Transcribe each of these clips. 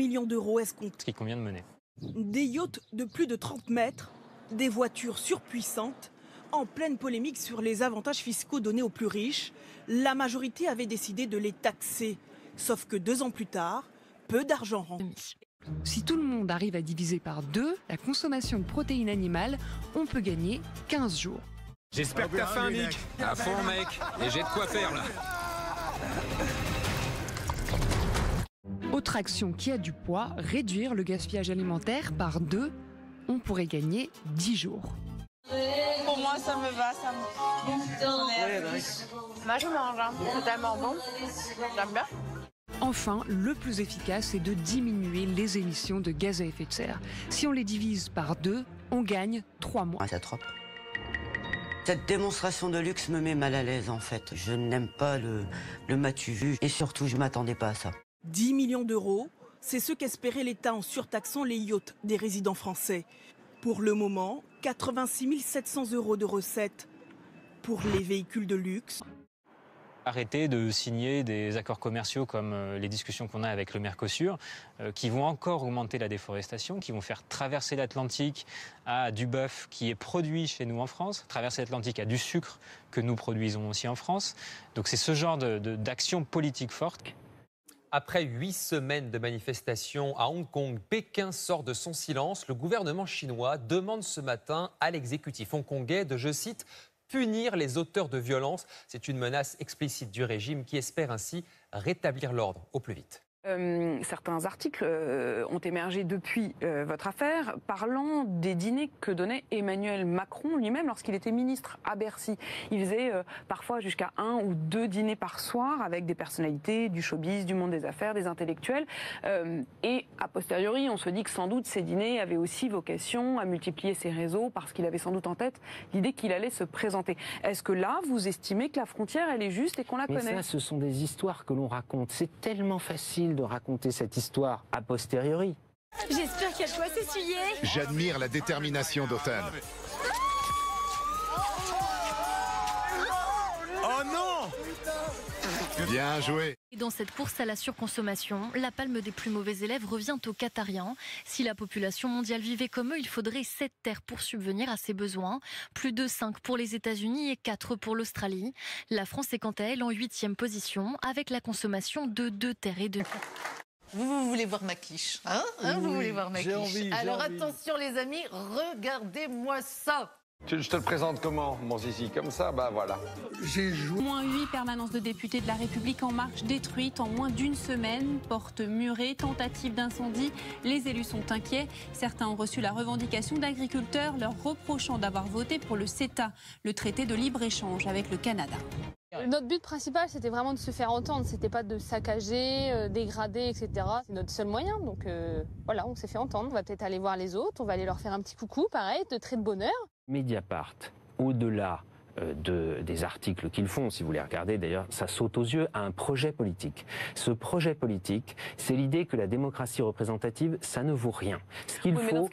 millions d'euros escomptés. Ce qui convient de mener. Des yachts de plus de 30 mètres, des voitures surpuissantes, en pleine polémique sur les avantages fiscaux donnés aux plus riches, la majorité avait décidé de les taxer. Sauf que 2 ans plus tard, peu d'argent rentre. Si tout le monde arrive à diviser par 2 la consommation de protéines animales, on peut gagner 15 jours. J'espère que t'as faim, Nick. À fond, mec. Et j'ai de quoi faire, là. Autre action qui a du poids, réduire le gaspillage alimentaire par 2, on pourrait gagner 10 jours. Pour moi, ça me va, ça me... Moi, je mange, hein. C'est tellement bon. J'aime bien. Enfin, le plus efficace, c'est de diminuer les émissions de gaz à effet de serre. Si on les divise par 2, on gagne 3 mois. C'est trop. Cette démonstration de luxe me met mal à l'aise, en fait. Je n'aime pas le m'as-tu vu et surtout, je ne m'attendais pas à ça. 10 millions d'euros, c'est ce qu'espérait l'État en surtaxant les yachts des résidents français. Pour le moment, 86 700 € de recettes pour les véhicules de luxe. Arrêter de signer des accords commerciaux comme les discussions qu'on a avec le Mercosur, qui vont encore augmenter la déforestation, qui vont faire traverser l'Atlantique à du bœuf qui est produit chez nous en France, traverser l'Atlantique à du sucre que nous produisons aussi en France. Donc c'est ce genre d'action politique forte. Après 8 semaines de manifestations à Hong Kong, Pékin sort de son silence. Le gouvernement chinois demande ce matin à l'exécutif hongkongais de, je cite, punir les auteurs de violences. C'est une menace explicite du régime qui espère ainsi rétablir l'ordre au plus vite. Certains articles ont émergé depuis votre affaire parlant des dîners que donnait Emmanuel Macron lui-même lorsqu'il était ministre à Bercy. Il faisait parfois jusqu'à 1 ou 2 dîners par soir avec des personnalités du showbiz, du monde des affaires, des intellectuels. Et a posteriori, on se dit que sans doute ces dîners avaient aussi vocation à multiplier ses réseaux parce qu'il avait sans doute en tête l'idée qu'il allait se présenter. Est-ce que là, vous estimez que la frontière, elle est juste et qu'on la connaît ? Mais ça, ce sont des histoires que l'on raconte. C'est tellement facile de raconter cette histoire a posteriori. J'espère qu'il y a de quoi s'essuyer. J'admire la détermination d'Automne. Oh non! Bien joué. Dans cette course à la surconsommation, la palme des plus mauvais élèves revient aux Qatariens. Si la population mondiale vivait comme eux, il faudrait 7 terres pour subvenir à ses besoins. Plus de 5 pour les États-Unis et 4 pour l'Australie. La France est quant à elle en 8e position avec la consommation de 2 terres et 2. Vous voulez voir ma quiche, hein, vous voulez voir ma quiche. Alors attention les amis, regardez-moi ça. Je te le présente comment, mon zizi? Comme ça, bah voilà. J'ai joué. Moins 8 permanences de députés de la République en marche détruites en moins d'une semaine. Portes murées, tentative d'incendie. Les élus sont inquiets. Certains ont reçu la revendication d'agriculteurs leur reprochant d'avoir voté pour le CETA, le traité de libre-échange avec le Canada. Notre but principal, c'était vraiment de se faire entendre. C'était pas de saccager, dégrader, etc. C'est notre seul moyen. Donc voilà, on s'est fait entendre. On va peut-être aller voir les autres. On va aller leur faire un petit coucou, pareil, de trait de bonheur. Mediapart, au-delà des articles qu'ils font, si vous les regardez d'ailleurs, ça saute aux yeux, a un projet politique. Ce projet politique, c'est l'idée que la démocratie représentative, ça ne vaut rien. Ce qu'il faut,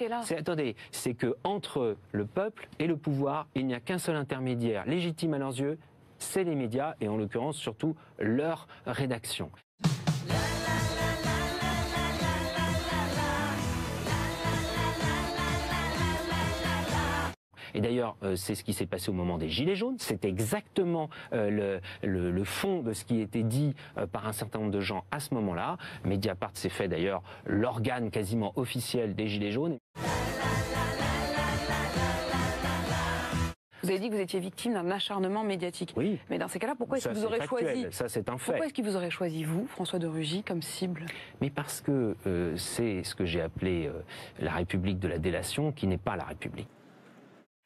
c'est que entre le peuple et le pouvoir, il n'y a qu'un seul intermédiaire légitime à leurs yeux, c'est les médias et en l'occurrence surtout leur rédaction. Et d'ailleurs, c'est ce qui s'est passé au moment des Gilets jaunes. C'est exactement le fond de ce qui était dit par un certain nombre de gens à ce moment-là. Mediapart s'est fait d'ailleurs l'organe quasiment officiel des Gilets jaunes. Vous avez dit que vous étiez victime d'un acharnement médiatique. Oui. Mais dans ces cas-là, pourquoi est-ce que vous aurez choisi... Ça, c'est un fait. Pourquoi est-ce qu'il vous aurait choisi, vous, François de Rugy, comme cible? Mais parce que c'est ce que j'ai appelé la République de la délation, qui n'est pas la République.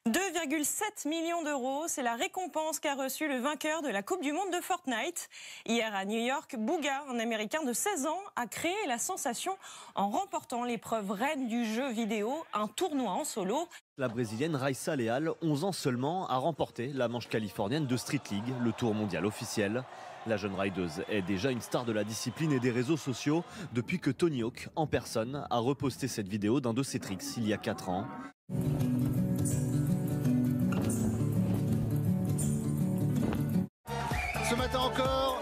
2,7 millions d'euros, c'est la récompense qu'a reçue le vainqueur de la Coupe du Monde de Fortnite. Hier à New York, Bugha, un Américain de 16 ans, a créé la sensation en remportant l'épreuve reine du jeu vidéo, un tournoi en solo. La Brésilienne Raissa Leal, 11 ans seulement, a remporté la manche californienne de Street League, le tour mondial officiel. La jeune rideuse est déjà une star de la discipline et des réseaux sociaux depuis que Tony Hawk, en personne, a reposté cette vidéo d'un de ses tricks il y a 4 ans. Ce matin encore,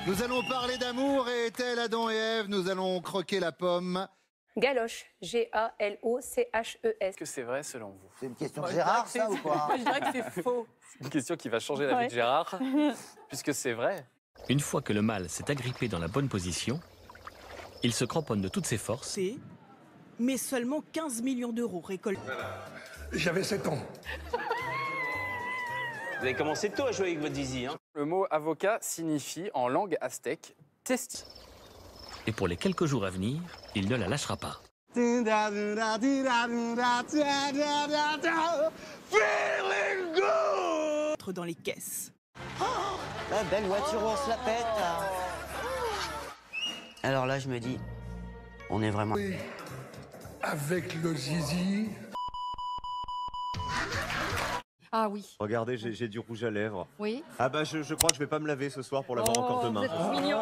Nous allons parler d'amour et tel Adam et Ève, nous allons croquer la pomme. Galoche, G-A-L-O-C-H-E-S. Est-ce que c'est vrai selon vous? C'est une question de Gérard, ça, ou quoi? Je dirais que c'est faux. C'est une question qui va changer la vie de Gérard, puisque c'est vrai. Une fois que le mâle s'est agrippé dans la bonne position, il se cramponne de toutes ses forces. Mais seulement 15 millions d'euros récoltés. J'avais 7 ans. Vous avez commencé tôt à jouer avec votre zizi, hein? Le mot avocat signifie, en langue aztèque, testi. Et pour les quelques jours à venir, il ne la lâchera pas. Dans les caisses. La belle voiture, on se la pète. Alors là, je me dis, on est vraiment... Oui, avec le zizi. Ah oui. Regardez, j'ai du rouge à lèvres. Oui. Ah bah je crois que je vais pas me laver ce soir pour l'avoir encore demain. Vous êtes mignon.